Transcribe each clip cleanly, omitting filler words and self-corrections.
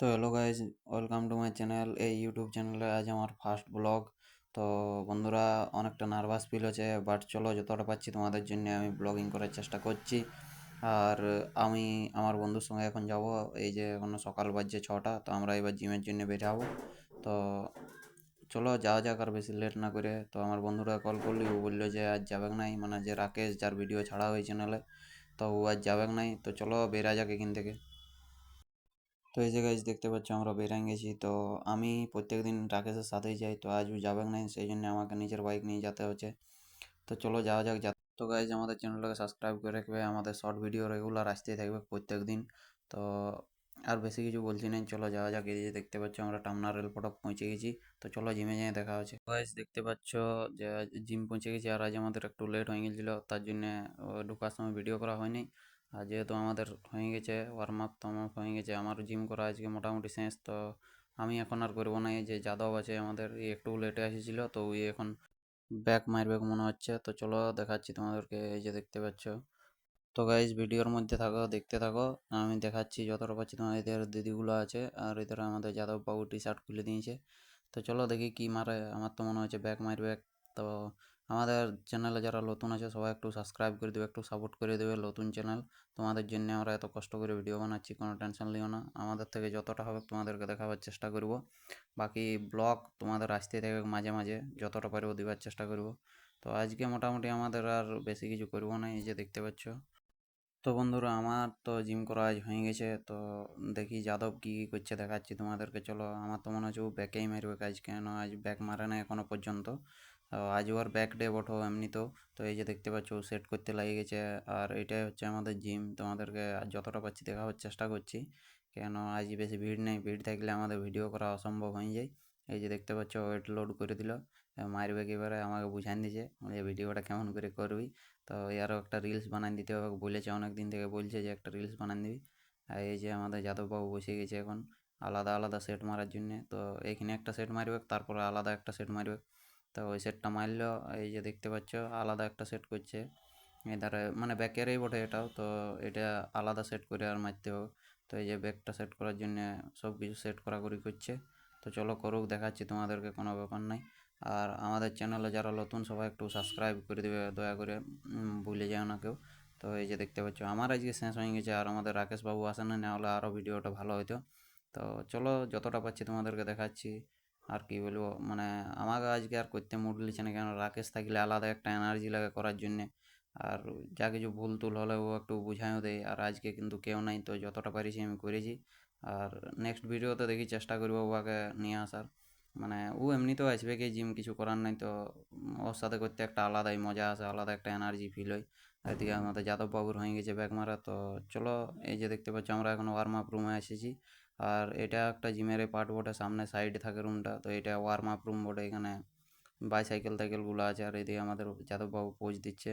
তো hello guys, welcome to my channel. এই YouTube চ্যানেলে আজ আমার ফার্স্ট ব্লগ। তো বন্ধুরা, অনেকটা নার্ভাস ফিল হচ্ছে, বাট চলো যতটা পারছি তোমাদের জন্য আমি ব্লগিং করার চেষ্টা করছি। আর আমি আমার বন্ধুর সঙ্গে এখন যাব। এই যে এখন সকাল বাজছে 6টা, তো আমরা এবার জিমের জন্য বের হবো। তো চলো যাওয়া যাক আর বেশি লেট না করে। তো আমার বন্ধুরা কল করলি, ও বললো যে আজ যাবে নাই, মানে যে রাকেশ, যার ভিডিও ছাড়া হয়েছে চ্যানেলে, তো ও আজ যাবে নাই। তো চলো বেরা যাক এখান থেকে। তো এই যে গাইজ দেখতে পাচ্ছ আমরা বেরাং গেছি। তো আমি প্রত্যেকদিন রাকেশের সাথেই যাই, তো আজ ও যাবে নাই, সেই জন্য আমাকে নিজের বাইক নিয়ে যেতে হচ্ছে। তো চলো যাওয়া যাক। তো গাইজ আমাদের চ্যানেলটাকে সাবস্ক্রাইব করে রাখবে, আমাদের শর্ট ভিডিও রেগুলার আসতেই থাকবে প্রত্যেক দিন। তো আর বেশি কিছু বলছি না, চলো যাওয়া যাক। এই যে দেখতে পাচ্ছ আমরা টামনা রেল ফটক পৌঁছে গেছি। তো চলো জিমে যেয়ে দেখা হচ্ছে। গাইজ দেখতে পাচ্ছ যে জিম পৌঁছে গেছি, আর আজ আমাদের একটু লেট হয়ে গেছিল, তার জন্য ঢোকার সময় ভিডিও করা হয়নি। আর যেহেতু আমাদের হয়ে গেছে ওয়ার্ম আপ, তো আমার হয়ে গেছে, আমার জিম করা আজকে মোটামুটি শেষ। তো আমি এখন আর করবো না। এই যে যাদব আছে আমাদের, একটু লেটে এসেছিল, তো ওই এখন ব্যাক মারবে মনে হচ্ছে। তো চলো দেখাচ্ছি তোমাদেরকে। এই যে দেখতে পাচ্ছ। তো গাইজ ভিডিওর মধ্যে থাকো, দেখতে থাকো। আমি দেখাচ্ছি যতটা পাচ্ছি। তোমার এদের দিদিগুলো আছে, আর এদের আমাদের যাদব বাবু টি শার্ট খুলে দিয়েছে। তো চলো দেখি কি মারে। আমার তো মনে হচ্ছে ব্যাক মারবে। তো আমাদের চ্যানেলে যারা নতুন আছে সবাই একটু সাবস্ক্রাইব করে দেবে, একটু সাপোর্ট করে দেবে। নতুন চ্যানেল, তোমাদের জন্য আমরা এত কষ্ট করে ভিডিও বানাচ্ছি, কোনো টেনশন নিও না। আমাদের থেকে যতটা হবে তোমাদেরকে দেখাবার চেষ্টা করব। বাকি ব্লগ তোমাদের আসতে থাকবে মাঝে মাঝে, যতটা পারবো দেওয়ার চেষ্টা করব। তো আজকে মোটামুটি আমাদের আর বেশি কিছু করবো না। এই যে দেখতে পাচ্ছ। তো বন্ধুরা, আমার তো জিম করা আজ হয়ে গেছে। তো দেখি যাদব কী কী করছে, দেখাচ্ছি তোমাদেরকে। চলো, আমার তো মনে হচ্ছে ও ব্যাকেই মারবে কাজ, কেন আজ ব্যাক মারে না এখনো পর্যন্ত। তো আজ ওর ব্যাক ডে বটো এমনিতেও। তো এই যে দেখতে পাচ্ছ ও সেট করতে লাগিয়ে গেছে। আর এটাই হচ্ছে আমাদের জিম, তোমাদেরকে আর যতটা পারছি দেখাবার চেষ্টা করছি। কেন আজ বেশি ভিড় নেই, ভিড় থাকলে আমাদের ভিডিও করা অসম্ভব হয়ে যায়। এই যে দেখতে পাচ্ছ ওয়েট লোড করে দিল, মারবে এবারে আমাকে বুঝান দিয়েছে যে ভিডিওটা কেমন করে করবি। তো এরও একটা রিলস বানাই দিতে হবে, বলেছে অনেক দিন থেকে বলছে যে একটা রিলস বানান দিবি। আর এই যে আমাদের যাদববাবু বসে গেছে এখন আলাদা আলাদা সেট মারার জন্যে। তো এইখানে একটা সেট মারবে, তারপরে আলাদা একটা সেট মারবে। তো ওই সেটটা মারলো, এই যে দেখতে পাচ্ছ আলাদা একটা সেট করছে। এধারে মানে ব্যাকেরই বটে এটাও, তো এটা আলাদা সেট করে আর মারতে হবে। তো এই যে ব্যাকটা সেট করার জন্য সব কিছু সেট করাকরি করছে। তো চলো করুক, দেখাচ্ছি তোমাদেরকে, কোনো ব্যাপার নাই। আর আমাদের চ্যানেলে যারা নতুন সবাই একটু সাবস্ক্রাইব করে দেবে দয়া করে, ভুলে যাও না কেউ। তো এই যে দেখতে পাচ্ছ আমার আজকে শেষ হয়ে গেছে, আর আমাদের রাকেশ বাবু আসে না, হলে আরও ভিডিওটা ভালো হতো। তো চলো যতটা পাচ্ছি তোমাদেরকে দেখাচ্ছি। আর কি বলবো, মানে আমাকে আজকে আর করতে মুড লিছে না, কেন রাকেশ থাকলে আলাদা একটা এনার্জি লাগে করার জন্যে। আর যা কিছু ভুল টুল হলে ও একটু বুঝাইও দেয়। আর আজকে কিন্তু কেউ নাই, তো যতটা পারিছি আমি করেছি। আর নেক্সট ভিডিওতে দেখি চেষ্টা করবো ওকে নিয়ে আসার। মানে ও এমনিতেও আসবে কি, জিম কিছু করার নাই তো। ওর সাথে করতে একটা আলাদাই মজা আসে, আলাদা একটা এনার্জি ফিল হয়। এদিকে আমাদের যাদববাবুর হয়ে গেছে ব্যাক মারা। তো চলো, এই যে দেখতে পাচ্ছ আমরা এখন ওয়ার্ম আপ রুমে এসেছি। আর এটা একটা জিমের পার্ট বটে, সামনে সাইডে থাকে রুমটা, তো এটা ওয়ার্ম আপ রুম বটে। এখানে বাইসাইকেল টাইকেলগুলো আছে, আর এদিকে আমাদের যাদববাবু পোজ দিচ্ছে।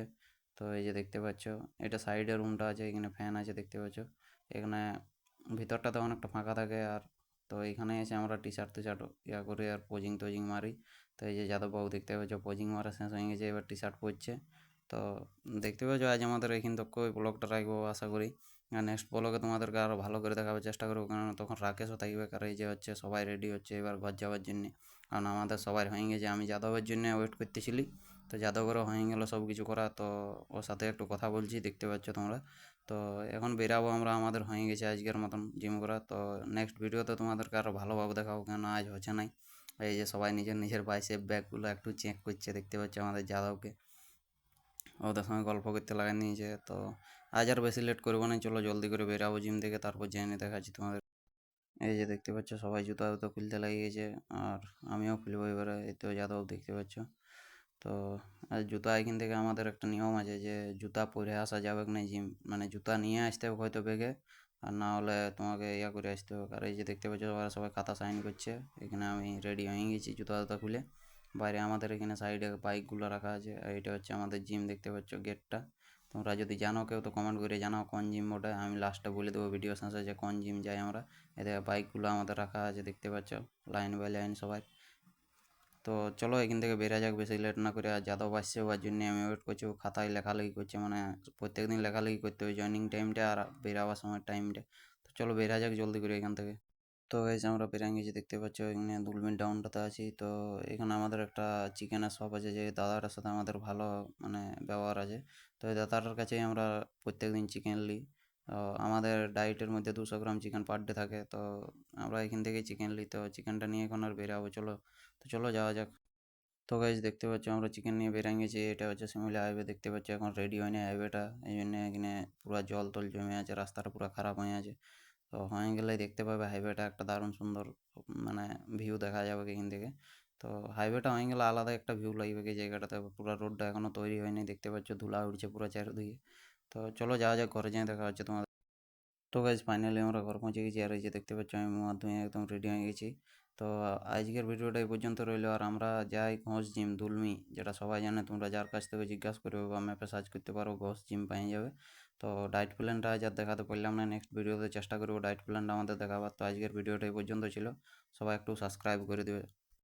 তো এই যে দেখতে পাচ্ছ এটা সাইডে রুমটা আছে, এখানে ফ্যান আছে দেখতে পাচ্ছ। এখানে ভিতরটাতে অনেকটা ফাঁকা থাকে। আর তো এখানে এসে আমরা টি শার্ট টি শার্ট ইয়া করে আর পোজিং টোজিং মারি। তো এই যে যাদববাবু দেখতে পাচ্ছ পোজিং মারা শেষ হয়ে গেছে, এবার টি শার্ট পরছে। তো দেখতে পাচ্ছ আজ আমাদের এখান থেকে ওই ব্লগটা রাখবো আশা করি। আর নেক্সট ব্লগে তোমাদেরকে আরও ভালো করে দেখাবার চেষ্টা করবো, কারণ তখন রাকেশও থাকবে। কারণ এই যে হচ্ছে সবাই রেডি হচ্ছে এবার ঘর যাওয়ার জন্যে। কারণ আমাদের সবার হয়ে গেছে, আমি যাদবের জন্য ওয়েট করতেছিলি। তো যাদবেরও হয়ে গেলো সব কিছু করা। তো ওর সাথে একটু কথা বলছি, দেখতে পাচ্ছ তোমরা। তো এখন বেরাবো আমরা, আমাদের হয়ে গেছে আজকের মতন জিম করা। তো নেক্সট ভিডিওতে তোমাদেরকে আরও ভালোভাবে দেখাবো, কেন আজ হচ্ছে নাই। এই যে সবাই নিজের নিজের বাইসেপ ব্যাগগুলো একটু চেক করছে, দেখতে পাচ্ছ আমাদের যাদবকে। ওদের সঙ্গে গল্প করতে লাগাই নিয়েছে। তো আজ আর বেশি লেট করবো না, চলো জলদি করে বেরাবো জিম থেকে, তারপর জেনে দেখাচ্ছি তোমাদের। এই যে দেখতে পাচ্ছ সবাই জুতা জুতো খুলতে লাগিয়ে গেছে, আর আমিও খুলবো এবারে। এই তো যাদব দেখতে পাচ্ছ। তো আর জুতা এখান থেকে আমাদের একটা নিয়ম আছে যে জুতা পরে আসা যাবে না জিম, মানে জুতা নিয়ে আসতে হবে হয়তো ব্যাগে। আর না হলে তোমাকে ইয়া করে আসতে হবে। আর এই যে দেখতে পাচ্ছ ওরা সবাই খাতা সাইন করছে। এখানে আমি রেডি হয়ে গেছি জুতা জুতা খুলে। বাইরে আমাদের এখানে সাইডে বাইকগুলো রাখা আছে, আর এটা হচ্ছে আমাদের জিম, দেখতে পাচ্ছ গেটটা। তোমরা যদি জানো কেউ তো কমেন্ট করে জানাও কোন জিম ওটা, আমি লাস্টে বলে দেবো ভিডিও শেষে যে কোন জিম যাই আমরা। এদের বাইকগুলো আমাদের রাখা আছে দেখতে পাচ্ছ, লাইন বাই লাইন সবাই। তো চলো এখান থেকে বেরা যাক বেশি লেট না করে। আর যাদব আসছে, ওর জন্য আমি ওয়েট করছি। ও খাতায় লেখালেখি করছে, মানে প্রত্যেকদিন লেখালেখি করতে হয় জয়েনিং টাইমটা আর বেরাবার সময় টাইমটা। তো চলো বেরা যাক জলদি করে এখান থেকে। তো গাইজ আমরা পেরিয়ে গেছি, দেখতে পাচ্ছ এখানে দুলমিল ডাউনটাতে আছি। তো এখানে আমাদের একটা চিকেনের শপ আছে, যে দাদাটার সাথে আমাদের ভালো মানে ব্যবহার আছে। তো এই দাদাটার কাছেই আমরা প্রত্যেক দিন চিকেন নিই। আমাদের ডায়েটের মধ্যে 200 গ্রাম চিকেন পার ডে থাকে। তো আমরা এখান থেকেই চিকেন নিই। তো চিকেনটা নিয়ে এখন আর বেরাবো, চলো। তো চলো যাওয়া যাক। তো গাইজ দেখতে পাচ্ছ আমরা চিকেন নিয়ে বেরিয়ে গেছি। এটা হচ্ছে শিমলা হাইওয়ে, দেখতে পাচ্ছ এখন রেডি হয়নি হাইওয়েটা, এই জন্য এখানে পুরো জল টল জমে আছে, রাস্তাটা পুরো খারাপ হয়ে আছে। তো হয়ে গেলেই দেখতে পাবে হাইওয়েটা একটা দারুণ সুন্দর মানে ভিউ দেখা যাবে এখান থেকে। তো হাইওয়েটা হয়ে গেলে আলাদা একটা ভিউ লাগবে এই জায়গাটাতে। পুরো রোডটা এখনো তৈরি হয়নি, দেখতে পাচ্ছ ধুলা উড়ছে পুরো চারিদিকে। তো চলো যাওয়া যাক, ঘরে যেয়ে দেখা হচ্ছে তোমাদের। তো গাইজ ফাইনালি আমরা ঘর পৌঁছে গেছি, আর এই যে দেখতে পাচ্ছ আমি মুখ ধুয়ে একদম রেডি হয়ে গেছি। তো আজকের ভিডিওটা এই পর্যন্ত রইলো। আর আমরা যাই ঘোষ জিম দুলমি, যেটা সবাই জানে, তোমরা যার কাছ থেকে জিজ্ঞাসা করবে বা ম্যাপে সার্চ করতে পারো, ঘোষ জিম পেয়ে যাবে। তো ডায়েট প্ল্যানটা আজ আর দেখাতে পারলাম না, নেক্সট ভিডিওতে চেষ্টা করবো ডায়েট প্ল্যানটা আমাদের দেখাবার। তো আজকের ভিডিওটা এই পর্যন্ত ছিল, সবাই একটু সাবস্ক্রাইব করে দেবে।